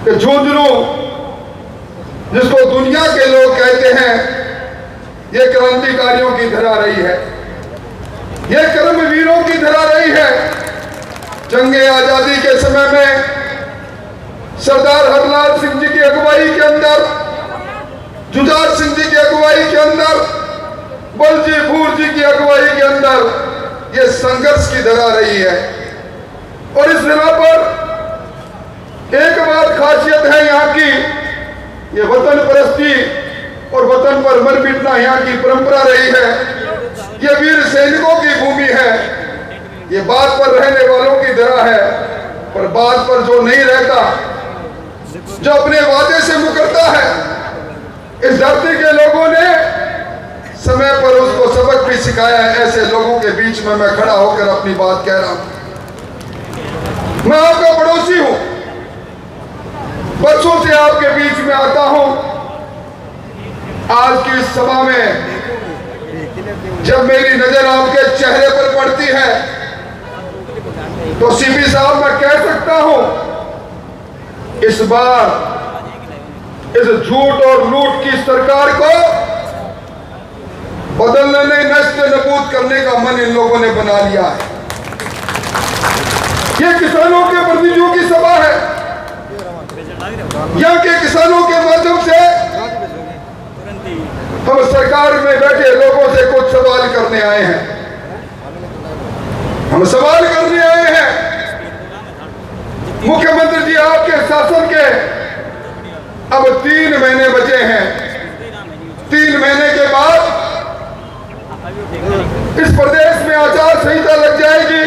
कि झुंझुनू, जिसको दुनिया के लोग कहते हैं, ये क्रांतिकारियों की धरा रही है, ये कर्मवीरों की धरा रही है। जंगे आजादी के समय में सरदार हरलाल सिंह जी की अगुवाई के अंदर, जुझार सिंह जी की अगुवाई के अंदर, बलजी भूर जी की अगुवाई के अंदर ये संघर्ष की धरा रही है। और इस धरा पर एक बात खासियत है यहाँ की, ये वतन परस्ती और वतन पर मर मिटना यहाँ की परंपरा रही है। ये वीर सैनिकों की भूमि है, ये बात पर रहने वालों की धरा है। पर बात पर जो नहीं रहता, जो अपने वादे से मुकरता है, इस धरती के लोगों ने समय पर उसको सबक भी सिखाया है। ऐसे लोगों के बीच में मैं खड़ा होकर अपनी बात कह रहा हूं। मैं आपका पड़ोसी हूं, बरसों से आपके बीच में आता हूं। आज की इस सभा में जब मेरी नजर आपके चेहरे पर पड़ती है तो सीपी साहब मैं कह सकता हूं, इस बार इस झूठ और लूट की सरकार को बदलने नहीं, नष्ट नबूद करने का मन इन लोगों ने बना लिया है। ये किसानों के प्रतिनिधियों की सभा है। यहाँ के किसानों के माध्यम से हम सरकार में बैठे लोगों से कुछ सवाल करने आए हैं। हम सवाल करने आए हैं, मुख्यमंत्री जी आपके शासन के अब 3 महीने बचे हैं। 3 महीने के बाद इस प्रदेश में आचार संहिता लग जाएगी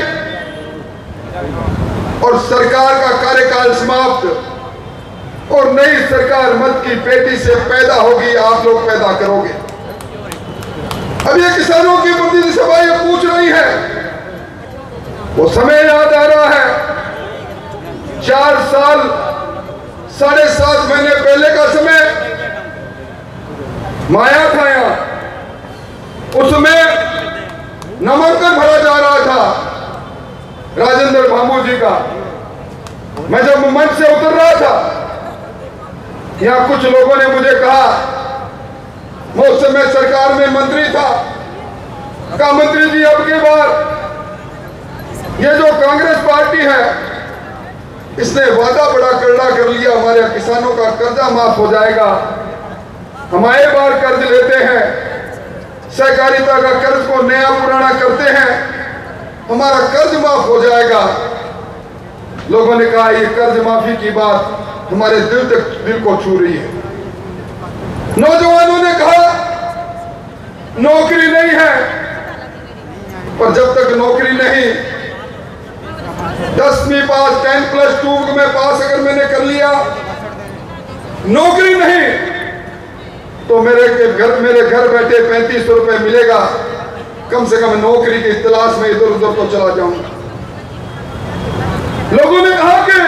और सरकार का कार्यकाल समाप्त और नई सरकार मत की पेटी से पैदा होगी, आप लोग पैदा करोगे। अब ये किसानों की प्रतिनिधि सभा ये पूछ रही है, वो समय याद आ रहा है 4 साल 7.5 महीने पहले का समय माया था। यहाँ उसमें नामांकन भरा जा रहा था राजेंद्र भामू जी का। मैं जब मंच से उतर रहा था, यहाँ कुछ लोगों ने मुझे कहा, मैं उस समय सरकार में मंत्री था, कहा मंत्री जी अब की बार ये जो कांग्रेस पार्टी है इसने वादा बड़ा करड़ा कर लिया, हमारे किसानों का कर्जा माफ हो जाएगा। हम आए बार कर्ज लेते हैं, सहकारिता का कर्ज को नया पुराना करते हैं, हमारा कर्ज माफ हो जाएगा। लोगों ने कहा ये कर्ज माफी की बात हमारे दिल को छू रही है। नौजवानों ने कहा नौकरी नहीं है, पर जब तक नौकरी नहीं, 10वीं पास 10+2 में पास अगर मैंने कर लिया, नौकरी नहीं तो मेरे घर बैठे 3500 रुपए मिलेगा, कम से कम नौकरी की तलाश में इधर उधर तो चला जाऊंगा। लोगों ने कहा कि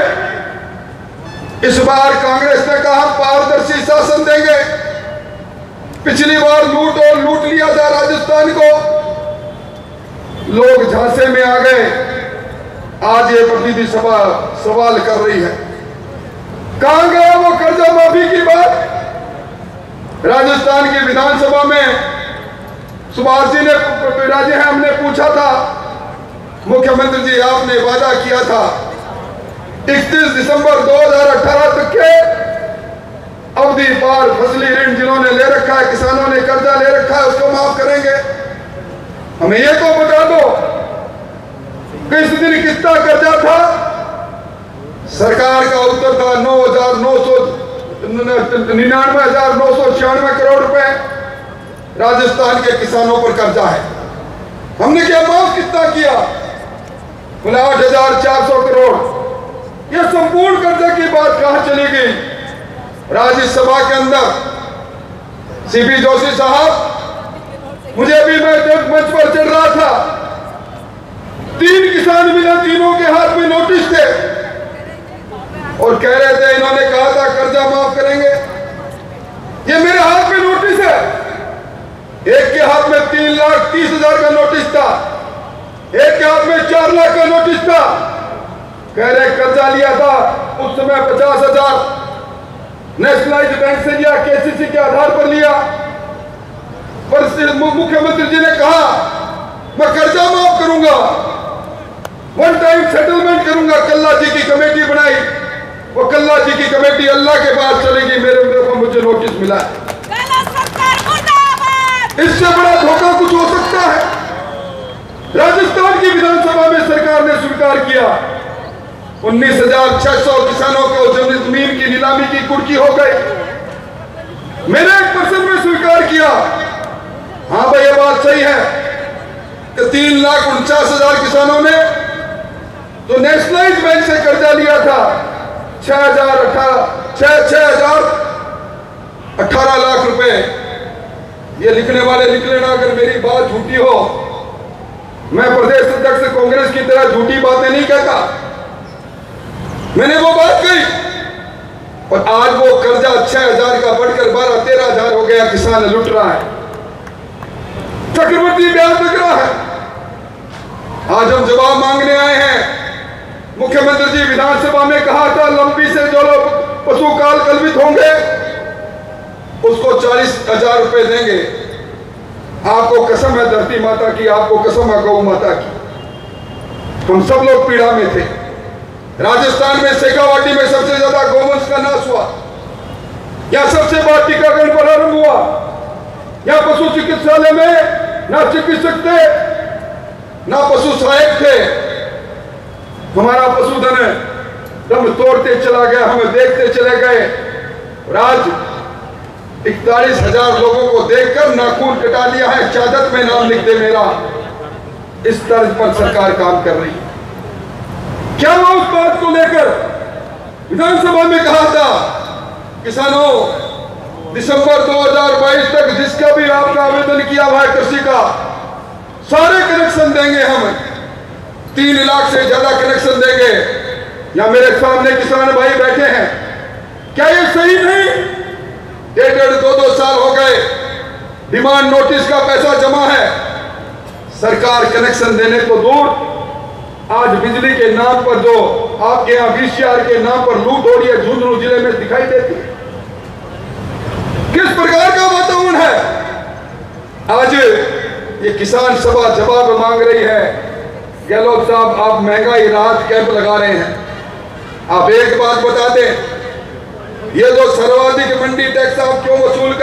इस बार कांग्रेस ने कहा पारदर्शी शासन देंगे। पिछली बार लूट लिया था राजस्थान को, लोग झांसे में आ गए। आज ये प्रतिनिधि सभा सवाल कर रही है, कहां गया वो कर्जा माफी की बात? राजस्थान की विधानसभा में सुभाष जी ने हमने पूछा था, मुख्यमंत्री जी आपने वादा किया था 31 दिसंबर 2018 तक के अवधि पार फसली ऋण जिन्होंने ले रखा है, किसानों ने कर्जा ले रखा है, उसको माफ करेंगे। हमें ये तो बता दो कि इस दिन कितना कर्जा था? सरकार का उत्तर था 99,996 करोड़ रुपए राजस्थान के किसानों पर कर्जा है। हमने क्या माफ कितना किया? बोले 8,400 करोड़। यह संपूर्ण कर्जा की बात कहां चली गई? राज्यसभा के अंदर सीपी जोशी साहब, मुझे भी मैं जब मंच पर चढ़ रहा था, 3 किसान मिले, तीनों के हाथ में नोटिस थे और कह रहे थे इन्होंने कहा था कर्जा माफ करेंगे। ये मेरे हाथ में नोटिस है। एक के हाथ में 3,30,000 का नोटिस था, एक के हाथ में 4 लाख का नोटिस था। कह रहे कर्जा लिया था उस समय 50,000, नेशनलाइज्ड बैंक से लिया, केसीसी के आधार पर लिया। पर मुख्यमंत्री जी ने कहा मैं कर्जा माफ करूंगा, वन टाइम सेटलमेंट करूंगा। कल्ला जी की कमेटी बनाई, वो कल्ला जी की कमेटी अल्लाह के पास चलेगी। मेरे को मुझे नोटिस मिला है। इससे बड़ा धोखा कुछ हो सकता है? राजस्थान की विधानसभा में सरकार ने स्वीकार किया 19,600 किसानों को जमीन की नीलामी की कुर्की हो गई। मेरे एक पर्सन में स्वीकार किया, हाँ भाई ये बात सही है कि 3,49,000 किसानों ने तो नेशनलाइज्ड बैंक से कर्जा लिया था 18 लाख रुपए। ये लिखने वाले लिख लेना, अगर मेरी बात झूठी हो। मैं प्रदेश अध्यक्ष कांग्रेस की तरह झूठी बातें नहीं कहता, मैंने वो बात कही। और आज वो कर्जा 6,000 का बढ़कर 12-13,000 हो गया। किसान लुट रहा है, चक्रवृद्धि ब्याज लग रहा है। आज हम जवाब मांगने आए हैं। मुख्यमंत्री जी विधानसभा में कहा था लंबी से जो लोग पशु काल कलवित होंगे उसको 40,000 रुपए देंगे। आपको कसम है धरती माता की, आपको कसम है गौ माता की, हम सब लोग पीड़ा में थे। राजस्थान में शेखावाटी में सबसे ज्यादा गौवंश का नाश हुआ। यहां सबसे बड़ा टीकाकरण प्रारंभ हुआ। यहां पशु चिकित्सालय में ना चिकित्सक थे ना पशु सहायक थे। हमारा पशुधन दम तोड़ते चला गया, हमें देखते चले गए। और आज 41,000 लोगों को देखकर नाखून कटा लिया है, शहादत में नाम लिख दे मेरा। इस तर्ज पर सरकार काम कर रही है। क्या मैं उस बात को लेकर विधानसभा में कहा था किसानों दिसंबर 2022 तक जिसका भी आपका आवेदन किया हुआ है कृषि का सारे कनेक्शन देंगे। हम 3 लाख से ज्यादा कनेक्शन देंगे। या मेरे सामने किसान भाई बैठे हैं, क्या ये सही नहीं? 1.5-2 साल हो गए, डिमांड नोटिस का पैसा जमा है, सरकार कनेक्शन देने को दूर। आज बिजली के नाम पर जो आपके यहां VCR के नाम पर लूट हो रही है झुंझुनू जिले में दिखाई देती है। किस प्रकार का वातावरण है? आज ये किसान सभा जवाब मांग रही है। गहलोत साहब आप महंगाई राहत कैंप लगा रहे हैं, आप एक बात बता दें, ये जो सर्वाधिक मंडी टैक्स आप क्यों वसूल कर